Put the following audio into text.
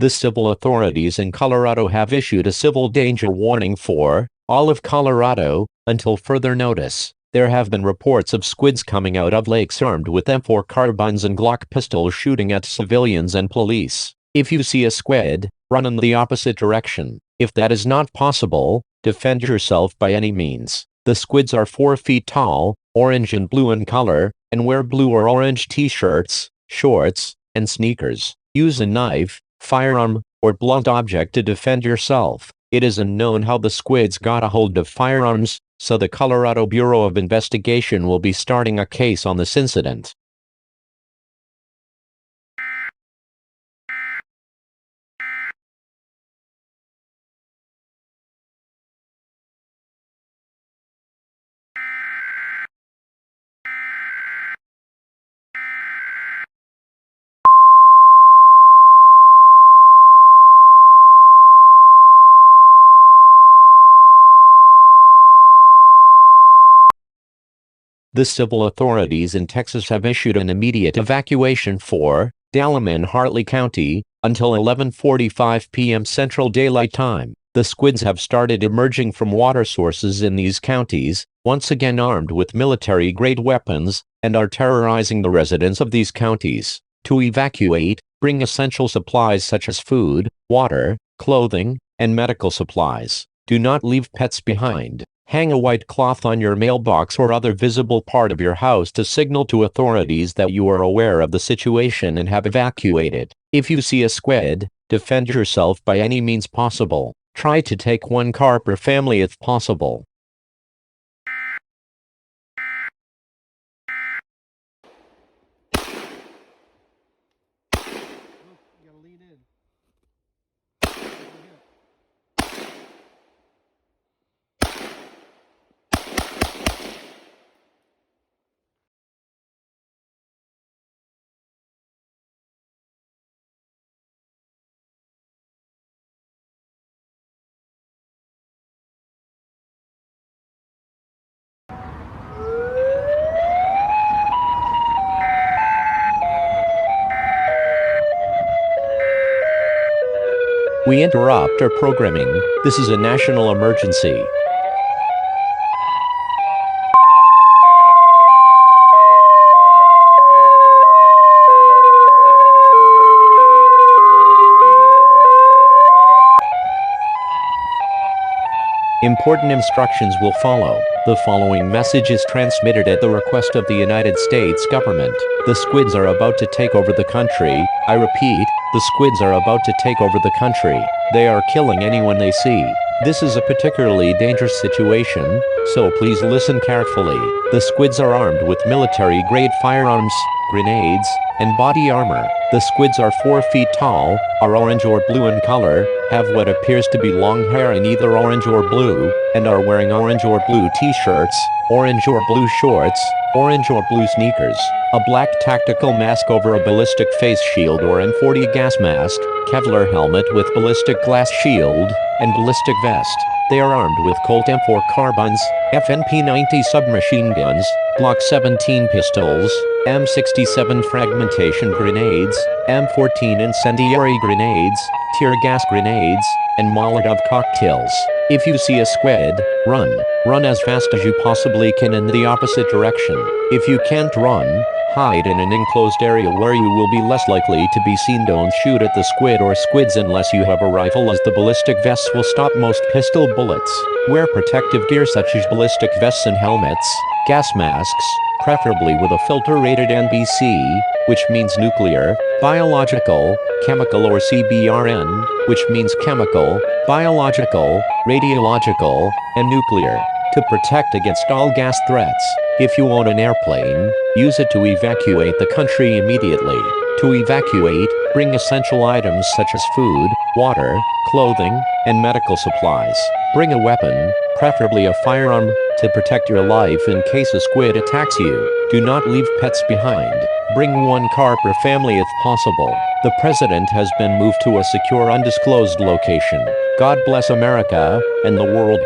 The civil authorities in Colorado have issued a civil danger warning for all of Colorado until further notice. There have been reports of squids coming out of lakes armed with M4 carbines and Glock pistols shooting at civilians and police. If you see a squid, run in the opposite direction. If that is not possible, defend yourself by any means. The squids are 4 feet tall, orange and blue in color, and wear blue or orange t-shirts, shorts, and sneakers. Use a knife, firearm, or blunt object to defend yourself. It is unknown how the squids got a hold of firearms, so the Colorado Bureau of Investigation will be starting a case on this incident. The civil authorities in Texas have issued an immediate evacuation for Dallam and Hartley County until 11:45 p.m. Central Daylight Time. The squids have started emerging from water sources in these counties, once again armed with military-grade weapons, and are terrorizing the residents of these counties. To evacuate, bring essential supplies such as food, water, clothing, and medical supplies. Do not leave pets behind. Hang a white cloth on your mailbox or other visible part of your house to signal to authorities that you are aware of the situation and have evacuated. If you see a squid, defend yourself by any means possible. Try to take 1 car per family if possible. We interrupt our programming. This is a national emergency. Important instructions will follow. The following message is transmitted at the request of the United States government. The squids are about to take over the country. I repeat, the squids are about to take over the country. They are killing anyone they see. This is a particularly dangerous situation, so please listen carefully. The squids are armed with military-grade firearms, grenades, and body armor. The squids are 4 feet tall, are orange or blue in color, have what appears to be long hair in either orange or blue, and are wearing orange or blue t-shirts, orange or blue shorts, orange or blue sneakers, a black tactical mask over a ballistic face shield or M40 gas mask, Kevlar helmet with ballistic glass shield, and ballistic vest. They are armed with Colt M4 carbines, FNP-90 submachine guns, Glock 17 pistols, M67 fragmentation grenades, M14 incendiary grenades, tear gas grenades, and Molotov cocktails. If you see a squid, run. Run as fast as you possibly can in the opposite direction. If you can't run, hide in an enclosed area where you will be less likely to be seen. Don't shoot at the squid or squids unless you have a rifle, as the ballistic vests will stop most pistol bullets. Wear protective gear such as ballistic vests and helmets, gas masks, preferably with a filter-rated NBC, which means nuclear, biological, chemical, or CBRN, which means chemical, biological, radiological, and nuclear, to protect against all gas threats. If you own an airplane, use it to evacuate the country immediately. To evacuate, bring essential items such as food, water, clothing, and medical supplies. Bring a weapon, preferably a firearm, to protect your life in case a squid attacks you. Do not leave pets behind. Bring 1 car per family if possible. The president has been moved to a secure undisclosed location. God bless America and the world.